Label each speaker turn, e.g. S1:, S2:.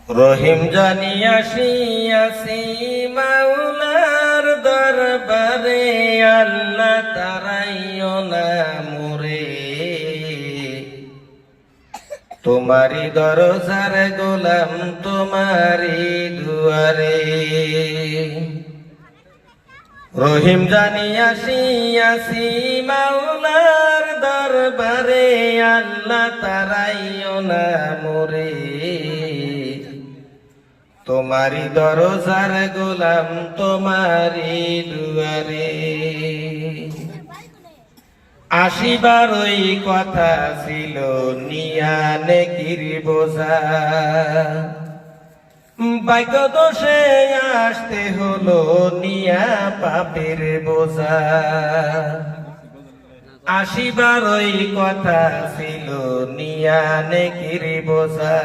S1: রহিম জানি আসিয়াছি মাওলার দরবারে, আল্লাহ তারাইও না মোরে। তোমারি দরজার গোলাম, তোমারি দুয়ারে। রহিম জানি আসিয়াছি মাওলার দরবারে, আল্লাহ তারাইও না মোরে। তোমারি দরজার গোলাম, তোমারি দুয়ারে। আসিবার ওই কথা ছিল নিয়া নেকির বোঝা, ভাগ্য দোষে আসতে হলো নিয়া পাপের বোঝা। আসিবার ওই কথা ছিল নিয়া নেকির বোঝা।